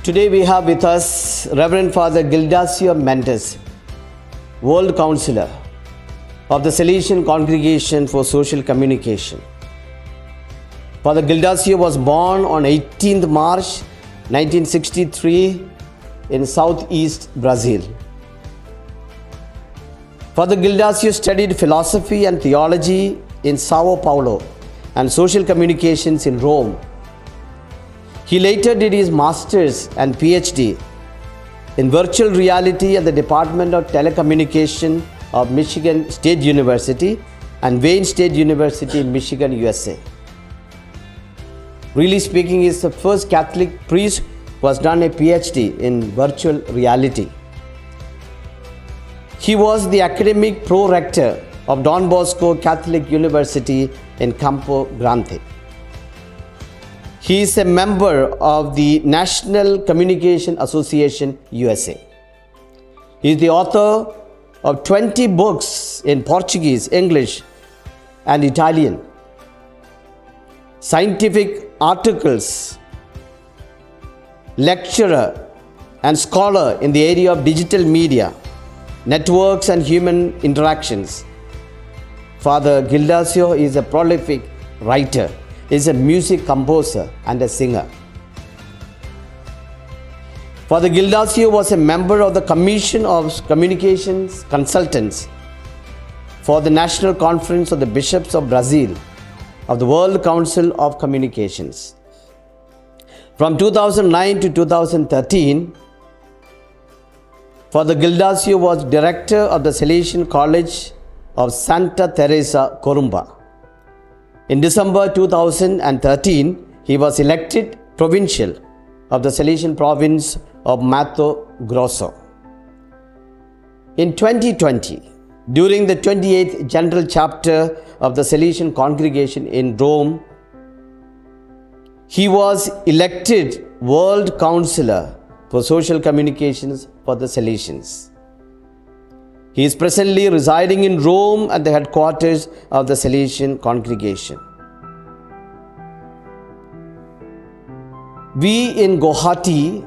Today we have with us Reverend Father Gildásio Mendes, World Councillor of the Salesian Congregation for Social Communication. Father Gildasio was born on 18th March 1963 in southeast Brazil. Father Gildasio studied philosophy and theology in Sao Paulo and social communications in Rome. He later did his master's and PhD in virtual reality at the Department of Telecommunication of Michigan State University and Wayne State University in Michigan, USA. Really speaking, he is the first Catholic priest who has done a PhD in virtual reality. He was the academic pro-rector of Don Bosco Catholic University in Campo Grande. He is a member of the National Communication Association, USA. He is the author of 20 books in Portuguese, English, and Italian, scientific articles, lecturer and scholar in the area of digital media, networks and human interactions. Father Gildasio is a prolific writer, is a music composer and a singer. Father Gildasio was a member of the Commission of Communications Consultants for the National Conference of the Bishops of Brazil of the World Council of Communications. From 2009 to 2013, Father Gildasio was director of the Salesian College of Santa Teresa Corumba. In December 2013, he was elected provincial of the Salesian province of Mato Grosso. In 2020, during the 28th General Chapter of the Salesian Congregation in Rome, he was elected World Councillor for Social Communications for the Salesians. He is presently residing in Rome at the headquarters of the Salesian Congregation. We in Guwahati,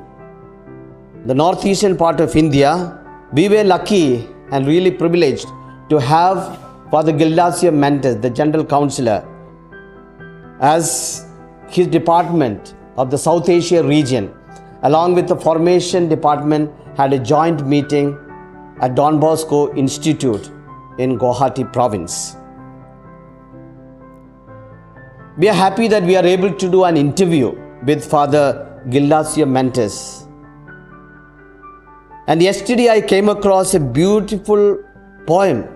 the northeastern part of India, we were lucky and really privileged to have Father Gildásio Mendes, the General Councillor, as his department of the South Asia region, along with the Formation Department, had a joint meeting at Don Bosco Institute in Guwahati province. We are happy that we are able to do an interview with Father Gildásio Mendes. And yesterday I came across a beautiful poem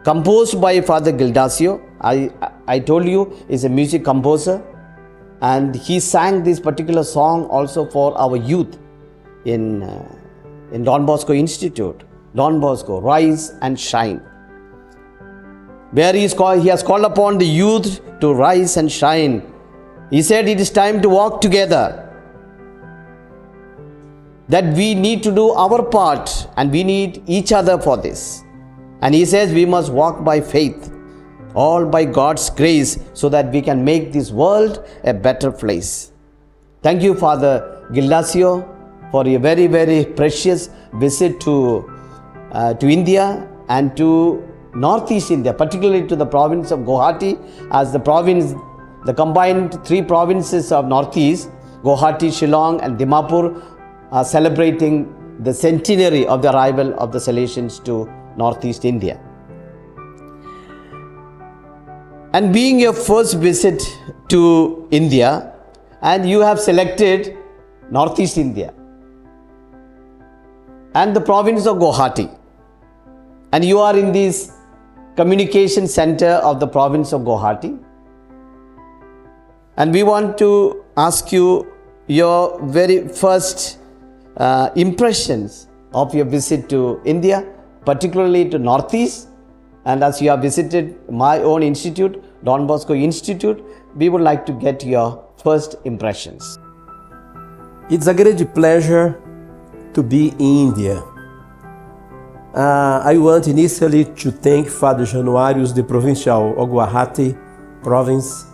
composed by Father Gildásio. I told you he's a music composer, and he sang this particular song also for our youth in Don Bosco Institute. Don Bosco, rise and shine. Where he has called upon the youth to rise and shine. He said it is time to walk together, that we need to do our part and we need each other for this. And he says we must walk by faith, all by God's grace, so that we can make this world a better place. Thank you, Father Gildásio, for a very, very precious visit to India and to Northeast India, particularly to the province of Guwahati, as the combined three provinces of Northeast, Guwahati, Shillong and Dimapur, are celebrating the centenary of the arrival of the Salesians to Northeast India. And being your first visit to India, and you have selected Northeast India and the province of Guwahati, and you are in this communication center of the province of Guwahati, and we want to ask you your very first impressions of your visit to India, particularly to Northeast. And as you have visited my own institute, Don Bosco Institute, we would like to get your first impressions. It's a great pleasure to be in India. I want initially to thank Father Januarius, the provincial of Guwahati province,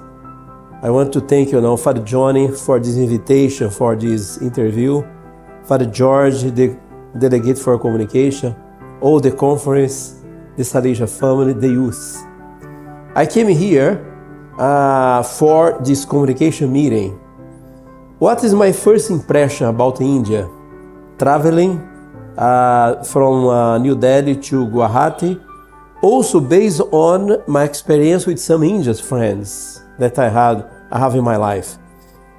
I want to thank, Father Johnny for this invitation, for this interview. Father George, the delegate for communication, all the conference, the Salesian family, the youth. I came here for this communication meeting. What is my first impression about India? Traveling from New Delhi to Guwahati, also based on my experience with some Indian friends that I have in my life.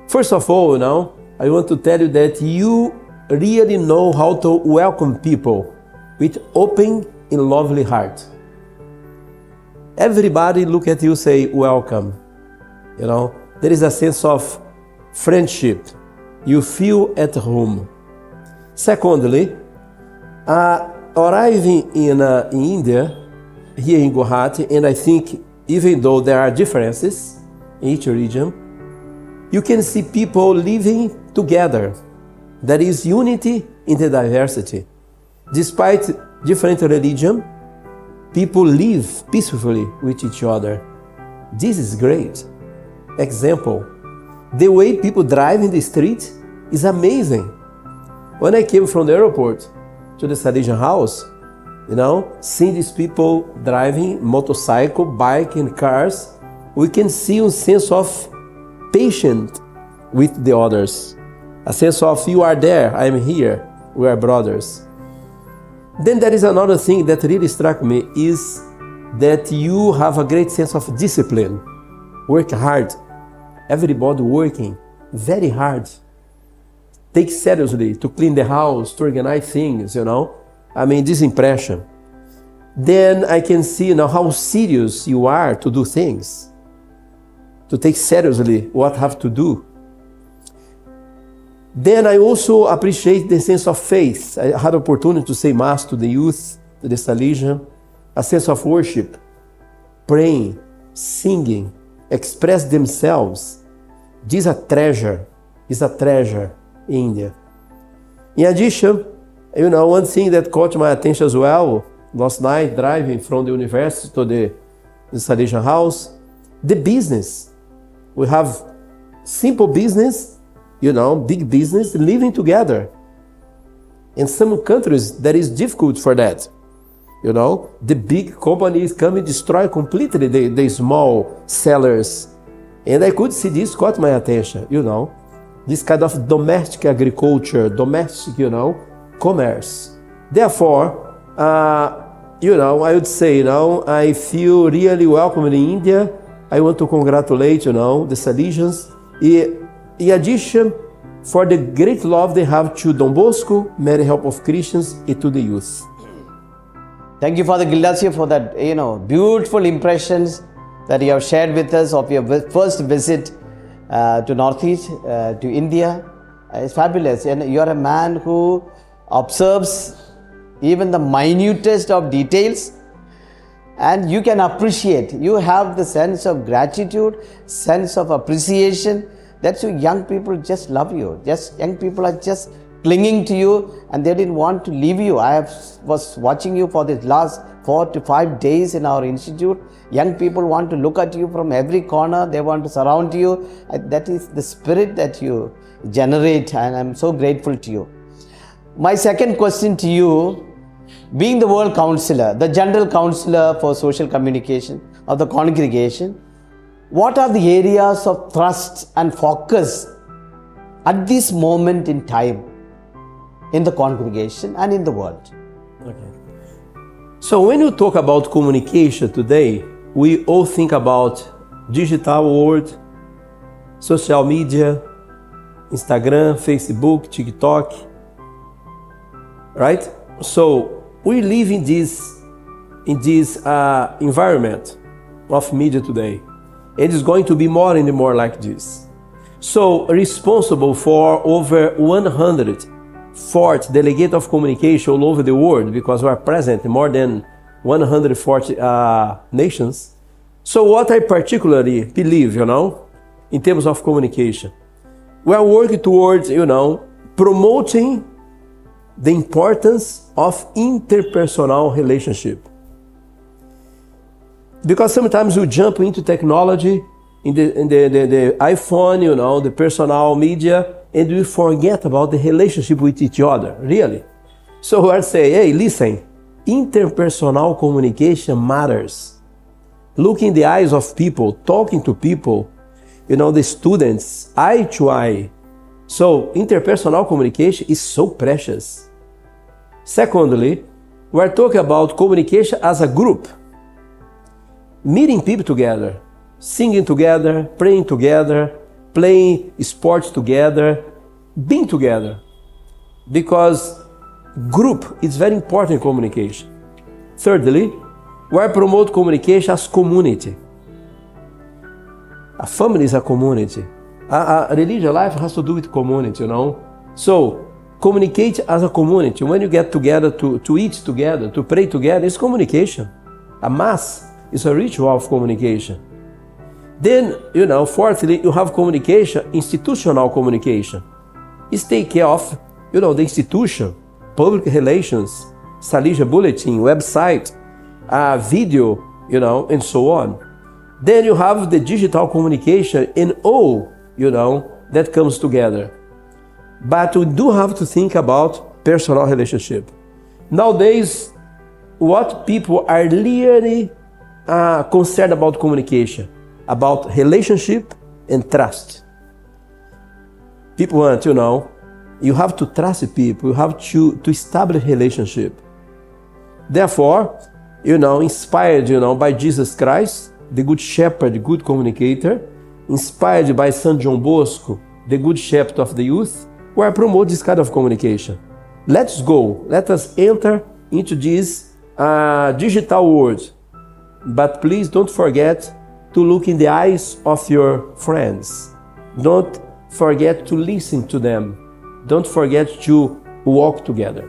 First of all, I want to tell you that you really know how to welcome people with open and lovely heart. Everybody look at you, say welcome. There is a sense of friendship. You feel at home. Secondly, arriving in India, here in Guwahati, and I think even though there are differences in each region, you can see people living together. There is unity in the diversity. Despite different religion, people live peacefully with each other. This is great. Example, the way people drive in the street is amazing. When I came from the airport to the Salesian house, seeing these people driving motorcycle, bike and cars, we can see a sense of patience with the others. A sense of you are there, I am here, we are brothers. Then there is another thing that really struck me is that you have a great sense of discipline. Work hard. Everybody working very hard. Take seriously to clean the house, to organize things, this impression. Then I can see how serious you are to do things, to take seriously what I have to do. Then I also appreciate the sense of faith. I had the opportunity to say Mass to the youth, to the Salesian, a sense of worship, praying, singing, express themselves. This is a treasure in India. In addition, one thing that caught my attention as well, last night driving from the university to the Salesian house, the business. We have simple business, big business living together. In some countries, that is difficult for that. The big companies come and destroy completely the small sellers. And I could see this caught my attention, this kind of domestic agriculture, domestic, commerce. Therefore, I would say, I feel really welcome in India. I want to congratulate, the Salesians. In addition, for the great love they have to Don Bosco, Mary Help of Christians, and to the youth. Thank you, Father Gildasio, for that, beautiful impressions that you have shared with us of your first visit to Northeast, to India. It's fabulous. And you're a man who observes even the minutest of details, and you can appreciate. You have the sense of gratitude, sense of appreciation. That's why young people just love you. Young people are just clinging to you, and they didn't want to leave you. I was watching you for the last 4 to 5 days in our institute. Young people want to look at you from every corner. They want to surround you. That is the spirit that you generate, and I'm so grateful to you. My second question to you, being the World Councillor, the General Councillor for Social Communication of the congregation, what are the areas of thrust and focus at this moment in time in the congregation and in the world? Okay. So when you talk about communication today, we all think about digital world, social media, Instagram, Facebook, TikTok, right? So we live in this environment of media today. It is going to be more and more like this. So responsible for over 140 delegates of communication all over the world, because we are present in more than 140 nations. So what I particularly believe, in terms of communication, we are working towards, promoting the importance of interpersonal relationship. Because sometimes we jump into technology in the iPhone, you know, the personal media, and we forget about the relationship with each other, really. So I say, hey, listen, interpersonal communication matters. Look in the eyes of people, talking to people, you know, the students, eye to eye. So interpersonal communication is so precious. Secondly, we're talking about communication as a group. Meeting people together, singing together, praying together, playing sports together, being together. Because group is very important in communication. Thirdly, we promote communication as community. A family is a community. A religious life has to do with community, you know. So, communicate as a community. When you get together to eat together, to pray together, it's communication. A mass is a ritual of communication. Then, you know, fourthly, you have communication, institutional communication. It's take care of, you know, the institution, public relations, Salesian bulletin, website, video, you know, and so on. Then you have the digital communication and all, you know, that comes together. But we do have to think about personal relationship. Nowadays, what people are really concerned about communication, about relationship and trust. People want, you know, you have to trust people, you have to establish relationship. Therefore, you know, inspired, you know, by Jesus Christ, the good shepherd, the good communicator, inspired by St. Don Bosco, the good shepherd of the youth, we are promoting this kind of communication. Let's go, let us enter into this digital world. But please don't forget to look in the eyes of your friends. Don't forget to listen to them. Don't forget to walk together.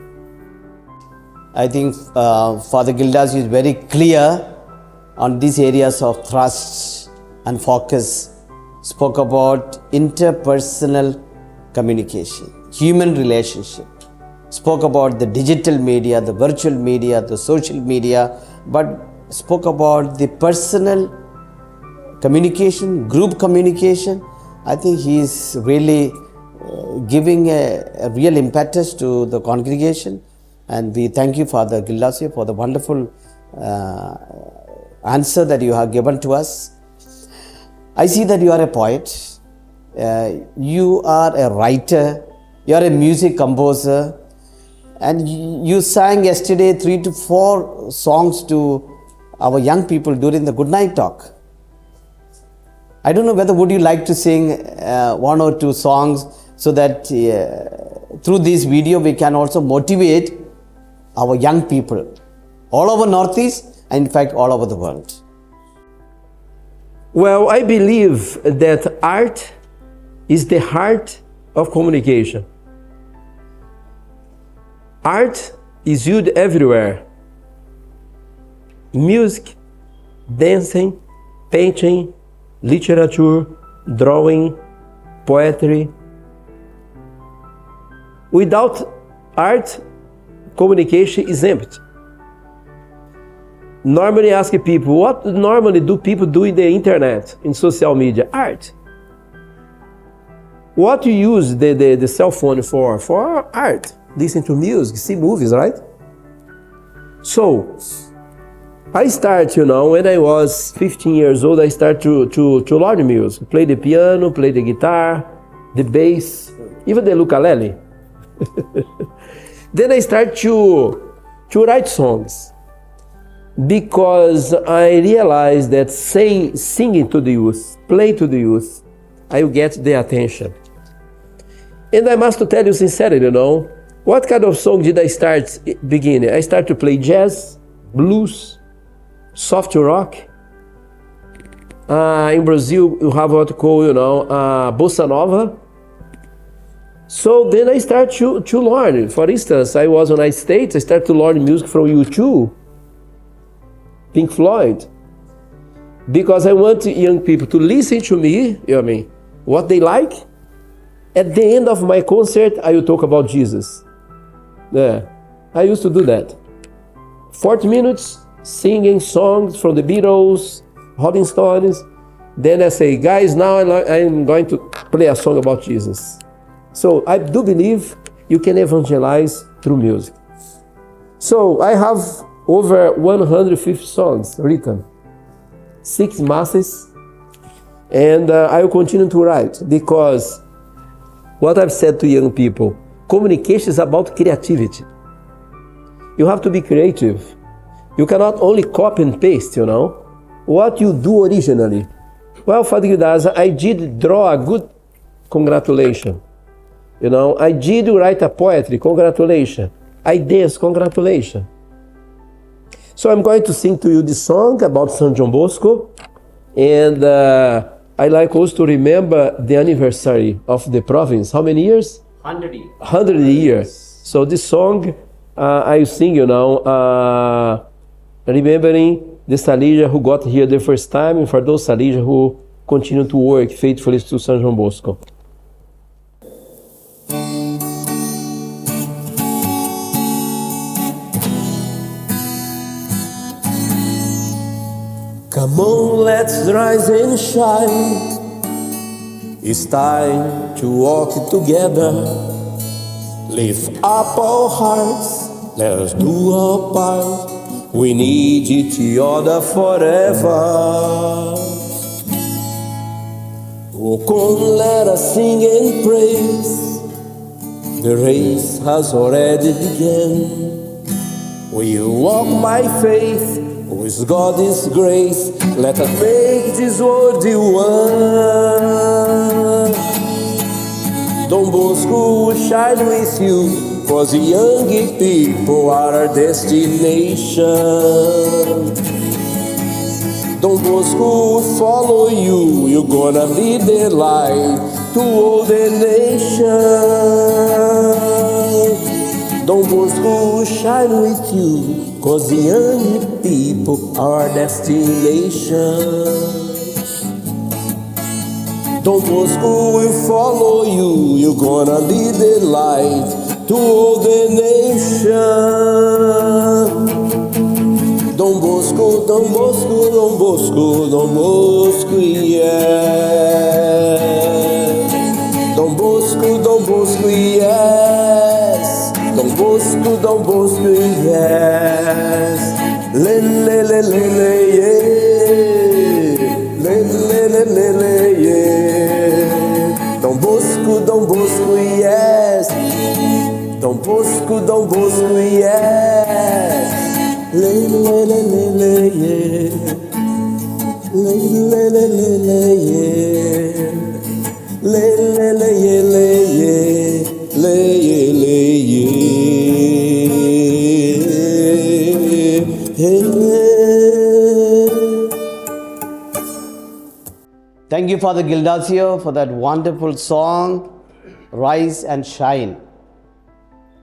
I think Father Gildasio is very clear on these areas of thrust and focus. Spoke about interpersonal communication, human relationship. Spoke about the digital media, the virtual media, the social media, but spoke about the personal communication, group communication. I think he is really giving a real impetus to the congregation. And we thank you, Father Gildasio, for the wonderful answer that you have given to us. I see that you are a poet, you are a writer, you are a music composer, and you sang yesterday 3 to 4 songs to our young people during the good night talk. I don't know whether would you like to sing 1 or 2 songs so that through this video we can also motivate our young people all over Northeast and in fact all over the world. Well, I believe that art is the heart of communication. Art is used everywhere. Music, dancing, painting, literature, drawing, poetry. Without art, communication is empty. Normally ask people, what normally do people do in the internet, in social media? Art. What you use the cell phone for? For art. Listen to music, see movies, right? So, I start, you know, when I was 15 years old, I started to learn music. Play the piano, play the guitar, the bass, even the ukulele. Then I started to write songs. Because I realized that singing to the youth, play to the youth, I will get their attention. And I must tell you sincerely, you know, what kind of song did I start beginning? I started to play jazz, blues, soft rock. In Brazil, you have what you call, you know, bossa nova. So then I started to learn. For instance, I was in the United States, I started to learn music from U2. Pink Floyd, because I want young people to listen to me, you know, I mean, what they like. At the end of my concert, I will talk about Jesus. Yeah, I used to do that. 40 minutes singing songs from the Beatles, Rolling Stones, Then I say, guys, now I'm going to play a song about Jesus. So I do believe you can evangelize through music. So I have over 150 songs written, 6 masses, and I will continue to write, because what I've said to young people, communication is about creativity. You have to be creative. You cannot only copy and paste, what you do originally. Well, Father Gildásio, I did draw a good congratulation. I did write a poetry, congratulations. I dance, congratulations. So I'm going to sing to you this song about San John Bosco, and I like also to remember the anniversary of the province. How many years? 100 years. 100 years. So this song I sing, remembering the Salesian who got here the first time, and for those Salesian who continue to work faithfully to San John Bosco. Come on, let's rise and shine. It's time to walk together. Lift up our hearts, let us do our part. We need each other forever. Oh, come, let us sing and praise. The race has already begun. We walk by faith, with God's grace. Let us make this world the one. Don Bosco will shine with you, cause the young people are our destination. Don Bosco will follow you, you're gonna lead the light to all the nation. Don Bosco will shine with you, cause the young people are our destination. Don Bosco will follow you, you're gonna lead the light to all the nation. Don Bosco, Don Bosco, Don Bosco, Don Bosco, yeah. Don Bosco, Don Bosco, yes. Don Bosco, Don Bosco, yes. Le, le, le, le, le, yeah. Le, le, le, le, le, yeah. Don Bosco, Don Bosco, yes. Don Bosco, Don Bosco, yes. Le, le, le, le, le, yeah. Le, le, le, le, le, yeah. Le, le, le, yeah, le, yeah. Le, yeah, le, yeah. Thank you, Father Gildasio, for that wonderful song, Rise and Shine.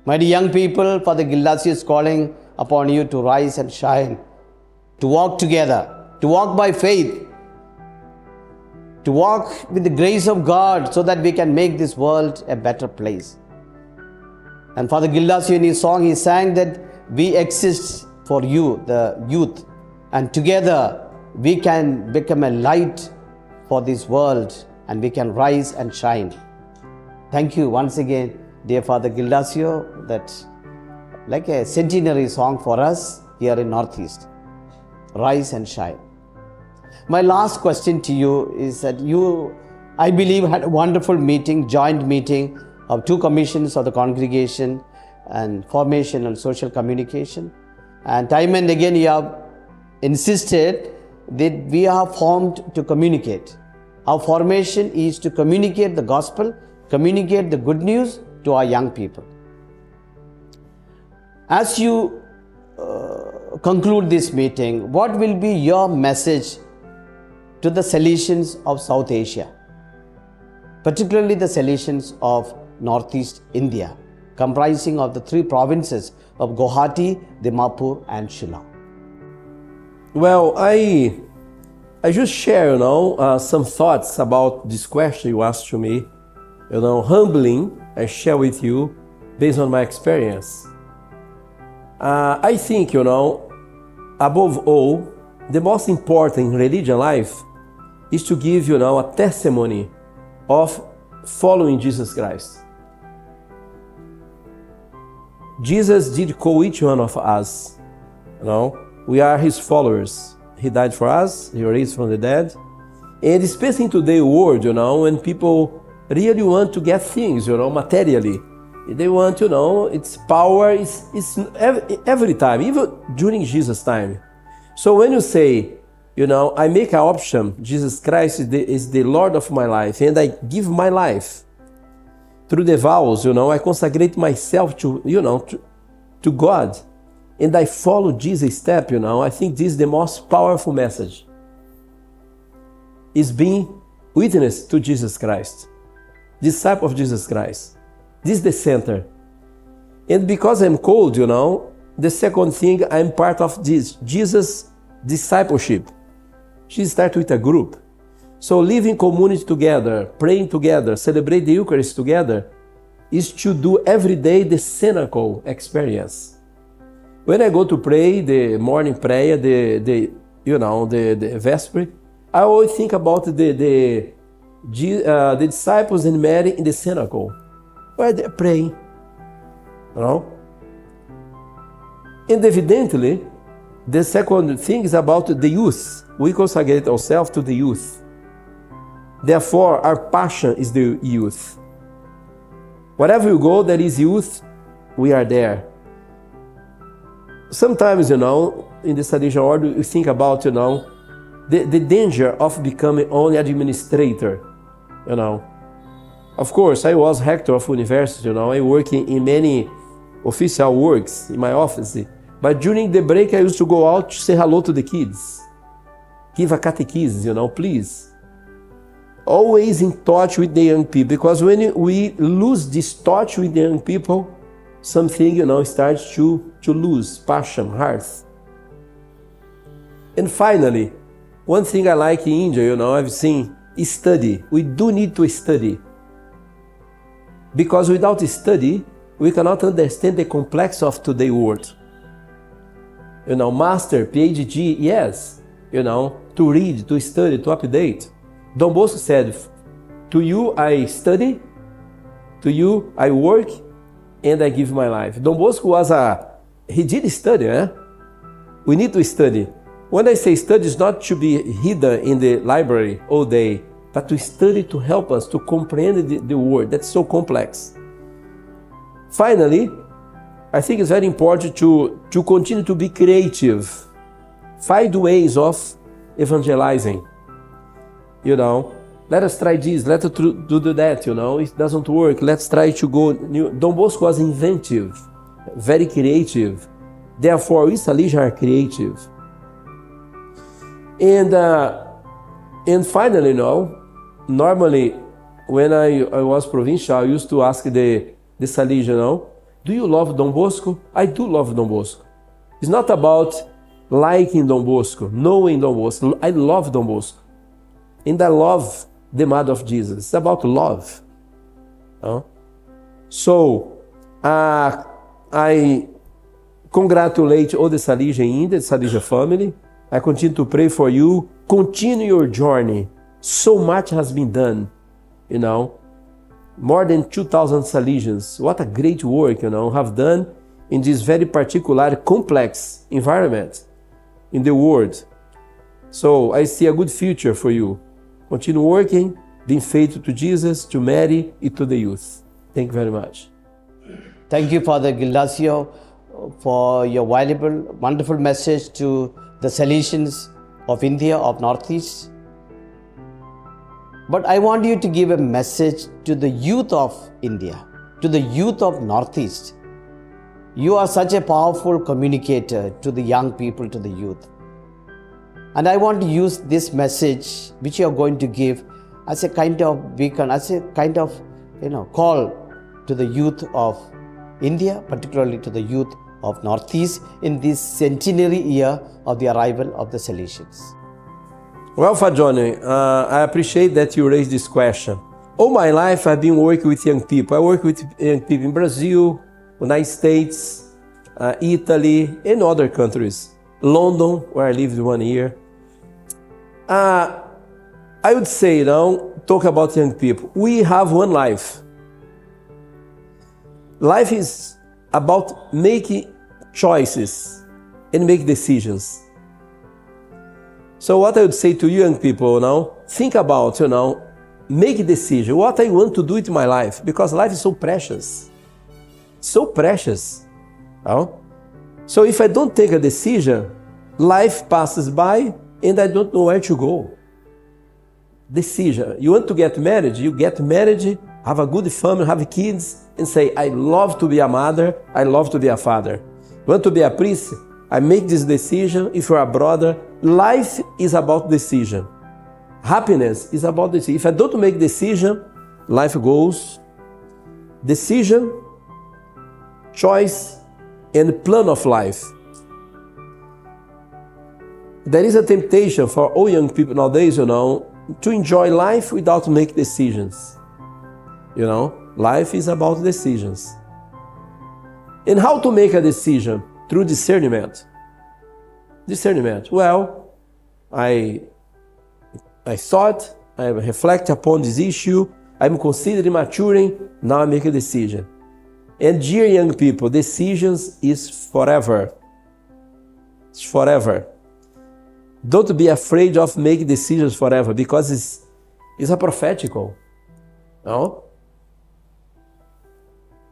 My dear young people, Father Gildasio is calling upon you to rise and shine, to walk together, to walk by faith, to walk with the grace of God so that we can make this world a better place. And Father Gildasio, in his song, he sang that we exist for you, the youth, and together we can become a light for this world and we can rise and shine. Thank you once again, dear Father Gildasio, that's like a centenary song for us here in Northeast. Rise and shine. My last question to you is that you, I believe, had a wonderful meeting, joint meeting of 2 commissions of the congregation and formation and social communication. And time and again you have insisted that we are formed to communicate. Our formation is to communicate the gospel, communicate the good news to our young people. As you conclude this meeting, what will be your message to the Salesians of South Asia, particularly the Salesians of Northeast India, comprising of the 3 provinces of Guwahati, Dimapur and Shillong? Well, I just share, some thoughts about this question you asked to me. Humbling, I share with you based on my experience. I think, above all, the most important in religion life is to give, a testimony of following Jesus Christ. Jesus did call each one of us. We are his followers. He died for us, he raised from the dead. And especially in today's world, when people really want to get things, materially. They want, it's power, it's every time, even during Jesus' time. So when you say, I make an option, Jesus Christ is the Lord of my life, and I give my life through the vows, I consecrate myself to, to God, and I follow Jesus' step, I think this is the most powerful message, is being witness to Jesus Christ, disciple of Jesus Christ. This is the center. And because I'm called, the second thing, I'm part of this, Jesus' discipleship. She starts with a group. So living community together, praying together, celebrate the Eucharist together, is to do every day the cenacle experience. When I go to pray, the morning prayer, the Vesper, I always think about the disciples and Mary in the cenacle, where they're praying, And evidently, the second thing is about the youth. We consecrate ourselves to the youth. Therefore, our passion is the youth. Wherever you go, there is youth, we are there. Sometimes, in the Salesian order, you think about, the danger of becoming only administrator, Of course, I was rector of university, I work in many official works in my office. But during the break, I used to go out to say hello to the kids. Give a catechesis, please. Always in touch with the young people, because when we lose this touch with the young people, something, starts to lose passion, heart. And finally, one thing I like in India, I've seen, is study. We do need to study. Because without study, we cannot understand the complex of today's world. Master, PhD, yes, to read, to study, to update. Don Bosco said, to you I study, to you I work, and I give my life. Don Bosco he did study, We need to study. When I say study, it's not to be hidden in the library all day, but to study to help us to comprehend the world that's so complex. Finally, I think it's very important to continue to be creative. Find ways of evangelizing. Let us try this, let us do that, It doesn't work, let's try to go new. Don Bosco was inventive, very creative. Therefore, we Salesians are creative. And finally, normally, when I was provincial, I used to ask the Salesian, do you love Don Bosco? I do love Don Bosco. It's not about liking Don Bosco, knowing Don Bosco. I love Don Bosco. And I love the Mother of Jesus. It's about love. So, I congratulate all the Salesian in India, the Salesian family. I continue to pray for you. Continue your journey. So much has been done, More than 2,000 Salesians. What a great work, have done in this very particular, complex environment in the world. So I see a good future for you. Continue working, being faithful to Jesus, to Mary, and to the youth. Thank you very much. Thank you, Father Gildasio, for your valuable, wonderful message to the Salesians of India, of Northeast. But I want you to give a message to the youth of India, to the youth of Northeast. You are such a powerful communicator to the young people, to the youth. And I want to use this message which you are going to give as a kind of beacon, as a kind of call to the youth of India, particularly to the youth of Northeast in this centenary year of the arrival of the Salesians. Well, Fajone, I appreciate that you raised this question. All my life I've been working with young people. I work with young people in Brazil, United States, Italy, and other countries. London, where I lived 1 year. I I would say, talk about young people. We have one life. Life is about making choices and make decisions. So what I would say to young people now, think about, make a decision. What I want to do with my life, because life is so precious. So precious. So if I don't take a decision, life passes by and I don't know where to go. Decision. You want to get married? You get married, have a good family, have kids, and say, I love to be a mother, I love to be a father. You want to be a priest? I make this decision. If you're a brother, life is about decision. Happiness is about decision. If I don't make decision, life goes. Decision, choice, and plan of life. There is a temptation for all young people nowadays, to enjoy life without make decisions. Life is about decisions. And how to make a decision? Through discernment. Discernment. Well, I thought, I reflect upon this issue, I'm considering maturing, now I make a decision. And dear young people, decisions is forever. It's forever. Don't be afraid of making decisions forever, because it's a prophetical.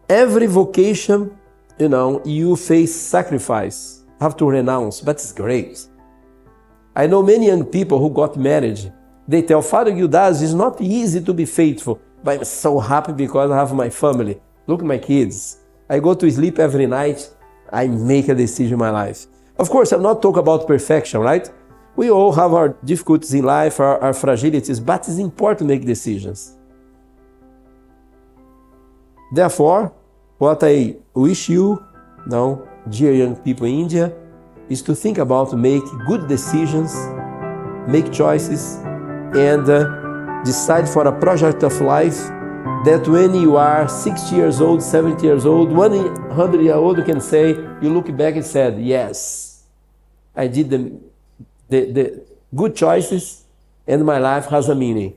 Every vocation, you face sacrifice, have to renounce, but it's great. I know many young people who got married. They tell, Father Gildásio, it's not easy to be faithful, but I'm so happy because I have my family. Look at my kids. I go to sleep every night. I make a decision in my life. Of course, I'm not talking about perfection, right? We all have our difficulties in life, our fragilities, but it's important to make decisions. Therefore, what I wish you, dear young people in India, is to think about make good decisions, make choices, and decide for a project of life that when you are 60 years old, 70 years old, 100 years old, you can say, you look back and said, yes, I did the good choices and my life has a meaning.